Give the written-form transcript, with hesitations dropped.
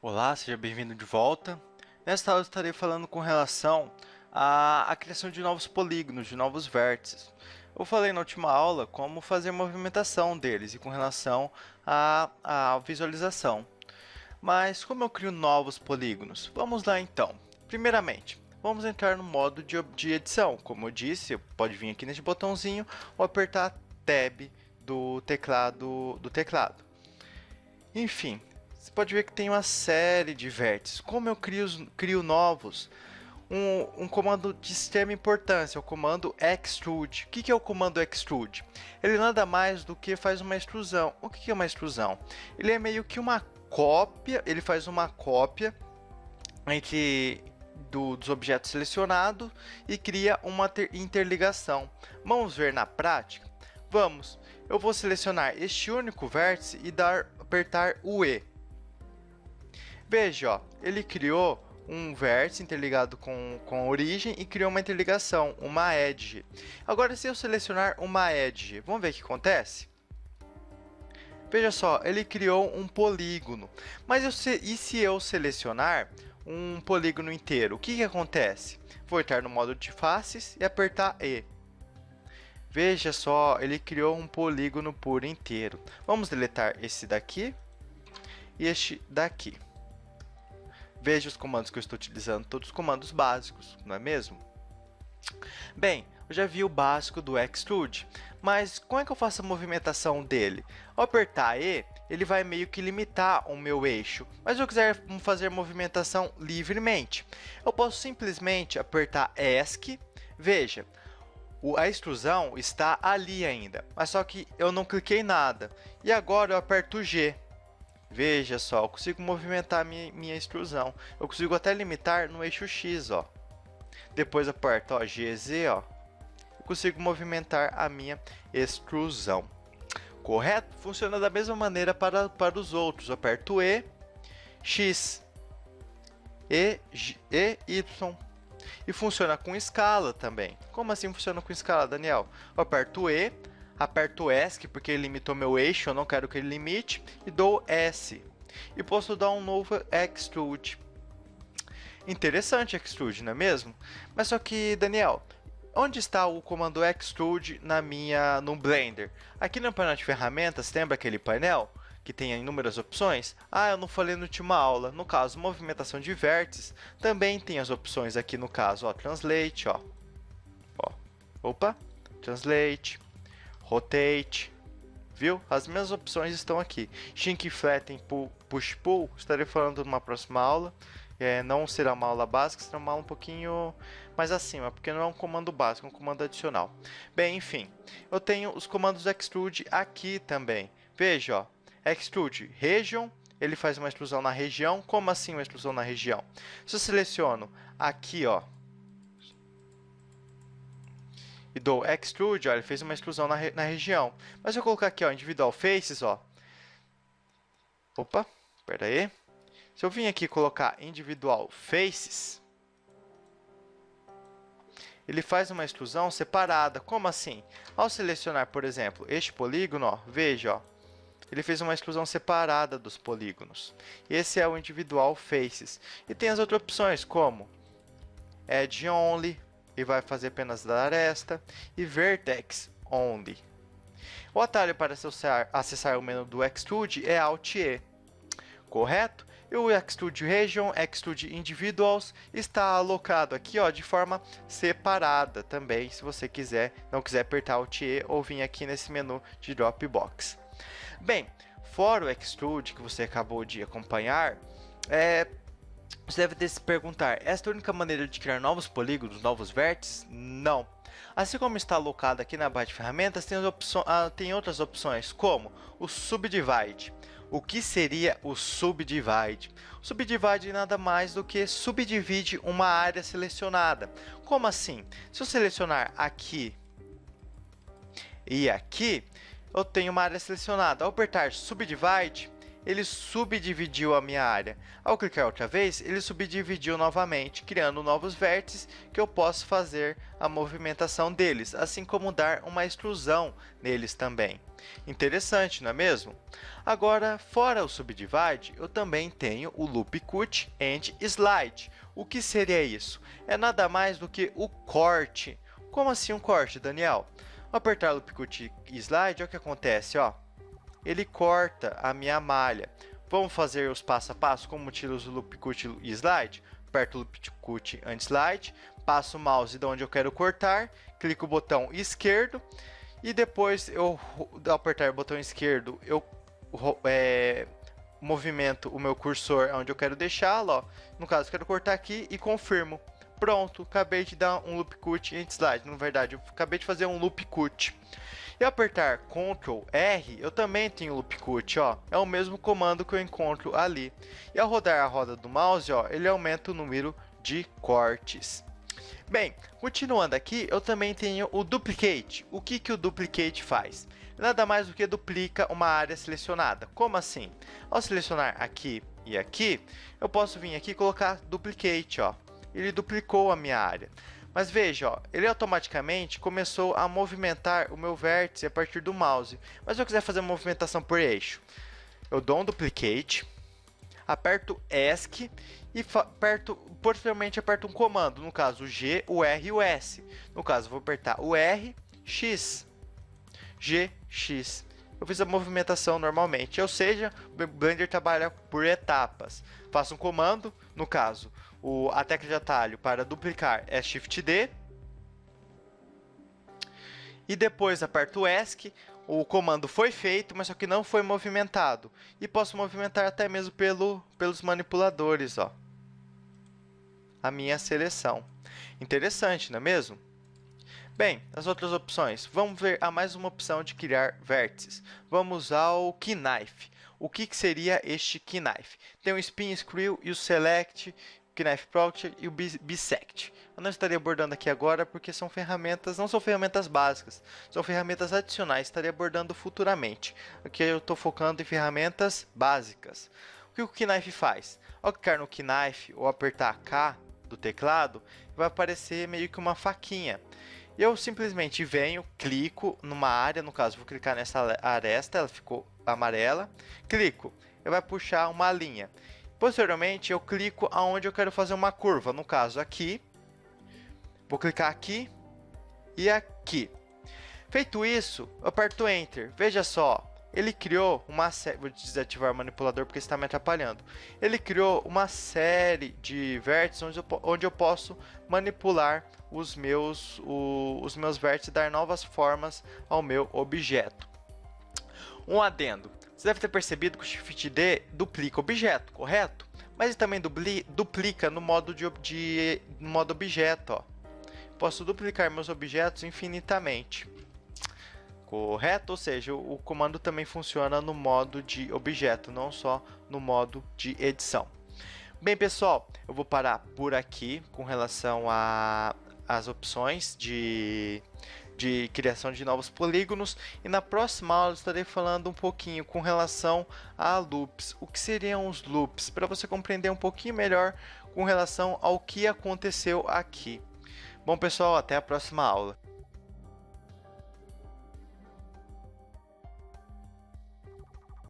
Olá, seja bem-vindo de volta. Nesta aula eu estarei falando com relação à criação de novos polígonos, de novos vértices. Eu falei na última aula como fazer movimentação deles e com relação à visualização. Mas como eu crio novos polígonos? Vamos lá então. Primeiramente, vamos entrar no modo de edição. Como eu disse, pode vir aqui nesse botãozinho ou apertar Tab do teclado. Enfim, você pode ver que tem uma série de vértices. Como eu crio novos? Um comando de extrema importância, o comando extrude. O que é o comando extrude? Ele nada mais do que faz uma extrusão. O que é uma extrusão? Ele é meio que uma cópia, ele faz uma cópia dos objetos selecionados e cria uma interligação. Vamos ver na prática? Vamos. Eu vou selecionar este único vértice e apertar o E. Veja, ó, ele criou um vértice interligado com a origem e criou uma interligação, uma edge. Agora, se eu selecionar uma edge, vamos ver o que acontece? Veja só, ele criou um polígono. Mas e se eu selecionar um polígono inteiro? O que acontece? Vou entrar no modo de faces e apertar E. Veja só, ele criou um polígono por inteiro. Vamos deletar esse daqui e este daqui. Veja os comandos que eu estou utilizando, todos os comandos básicos, não é mesmo? Bem, eu já vi o básico do extrude, mas como é que eu faço a movimentação dele? Ao apertar E, ele vai meio que limitar o meu eixo, mas se eu quiser fazer movimentação livremente, eu posso simplesmente apertar ESC. Veja, a extrusão está ali ainda, mas só que eu não cliquei nada. E agora eu aperto G. Veja só, eu consigo movimentar minha extrusão. Eu consigo até limitar no eixo X, ó. Depois aperto, ó, GZ, ó. Eu consigo movimentar a minha extrusão. Correto? Funciona da mesma maneira para os outros. Eu aperto E, X, E, Y. E funciona com escala também. Como assim funciona com escala, Daniel? Eu aperto E, aperto ESC porque ele limitou meu eixo, eu não quero que ele limite, e dou S. E posso dar um novo extrude. Interessante extrude, não é mesmo? Mas só que, Daniel, onde está o comando extrude no Blender? Aqui no painel de ferramentas, lembra aquele painel que tem inúmeras opções? Ah, eu não falei na última aula. No caso, movimentação de vértices, também tem as opções aqui no caso, ó, Translate, ó. Opa, Translate, Rotate, viu? As mesmas opções estão aqui. Shrink, Flatten, Push, Pull, estarei falando numa próxima aula. Não será uma aula básica, será uma aula um pouquinho mais acima, porque não é um comando básico, é um comando adicional. Bem, enfim, eu tenho os comandos extrude aqui também. Veja, ó, extrude region, ele faz uma extrusão na região. Como assim uma extrusão na região? Se eu seleciono aqui, ó, e dou extrude, ó, ele fez uma extrusão na região. Mas se eu colocar aqui, ó, individual faces, ó. Opa, espera aí. Se eu vim aqui e colocar individual faces, ele faz uma extrusão separada. Como assim? Ao selecionar, por exemplo, este polígono, ó, veja, ó, ele fez uma extrusão separada dos polígonos. Esse é o individual faces. E tem as outras opções, como edge only, e vai fazer apenas da aresta, e vertex only. O atalho para acessar o menu do extrude é Alt E, correto? E o extrude region, extrude individuals está alocado aqui, ó, de forma separada também, se você não quiser apertar Alt E ou vir aqui nesse menu de Dropbox. Bem, fora o extrude que você acabou de acompanhar, você deve se perguntar, esta é a única maneira de criar novos polígonos, novos vértices? Não. Assim como está alocado aqui na barra de ferramentas, tem outras opções, como o Subdivide. O que seria o Subdivide? O Subdivide nada mais do que subdivide uma área selecionada. Como assim? Se eu selecionar aqui e aqui, eu tenho uma área selecionada. Ao apertar Subdivide, ele subdividiu a minha área. Ao clicar outra vez, ele subdividiu novamente, criando novos vértices que eu posso fazer a movimentação deles, assim como dar uma extrusão neles também. Interessante, não é mesmo? Agora, fora o subdivide, eu também tenho o loop cut and slide. O que seria isso? É nada mais do que o corte. Como assim um corte, Daniel? Ao apertar o loop cut e slide, olha o que acontece, ó. Ele corta a minha malha. Vamos fazer os passo a passo como utilizo o loop cut e slide? Aperto o loop cut and slide, passo o mouse de onde eu quero cortar, clico o botão esquerdo e depois ao apertar o botão esquerdo, eu movimento o meu cursor onde eu quero deixá-lo. No caso, eu quero cortar aqui e confirmo. Pronto, acabei de dar um loop cut e slide. Na verdade, eu acabei de fazer um loop cut. E apertar Ctrl R, eu também tenho loop cut, ó. É o mesmo comando que eu encontro ali. E ao rodar a roda do mouse, ó, ele aumenta o número de cortes. Bem, continuando aqui, eu também tenho o duplicate. O que o duplicate faz? Nada mais do que duplica uma área selecionada. Como assim? Ao selecionar aqui e aqui, eu posso vir aqui e colocar duplicate, ó. Ele duplicou a minha área. Mas veja, ó, ele automaticamente começou a movimentar o meu vértice a partir do mouse. Mas se eu quiser fazer uma movimentação por eixo, eu dou um duplicate, aperto ESC e posteriormente aperto um comando, no caso o G, o R e o S. No caso, eu vou apertar o R, X, G, X. Eu fiz a movimentação normalmente, ou seja, o Blender trabalha por etapas. Faço um comando, no caso, a tecla de atalho para duplicar é Shift D. E depois aperto o ESC, o comando foi feito, mas só que não foi movimentado. E posso movimentar até mesmo pelos manipuladores, ó, a minha seleção. Interessante, não é mesmo? Bem, as outras opções. Vamos ver a mais uma opção de criar vértices. Vamos ao Knife. O que seria este Knife? Tem o Spin Screw e o Select, Knife Project e o Bisect. Eu não estaria abordando aqui agora porque são ferramentas, não são ferramentas básicas, são ferramentas adicionais, estaria abordando futuramente. Aqui eu estou focando em ferramentas básicas. O que o Knife faz? Ao clicar no Knife ou apertar K do teclado, vai aparecer meio que uma faquinha. Eu simplesmente venho, clico numa área, no caso vou clicar nessa aresta, ela ficou amarela, clico, ele vai puxar uma linha. Posteriormente, eu clico aonde eu quero fazer uma curva, no caso aqui. Vou clicar aqui e aqui. Feito isso, eu aperto Enter. Veja só, ele criou uma série... Vou desativar o manipulador porque está me atrapalhando. Ele criou uma série de vértices onde eu posso manipular os meus vértices e dar novas formas ao meu objeto. Um adendo. Você deve ter percebido que o Shift D duplica o objeto, correto? Mas ele também duplica no modo objeto, ó. Posso duplicar meus objetos infinitamente. Correto? Ou seja, o comando também funciona no modo de objeto, não só no modo de edição. Bem, pessoal, eu vou parar por aqui com relação às opções de criação de novos polígonos, e na próxima aula eu estarei falando um pouquinho com relação a loops. O que seriam os loops? Para você compreender um pouquinho melhor com relação ao que aconteceu aqui. Bom, pessoal, até a próxima aula.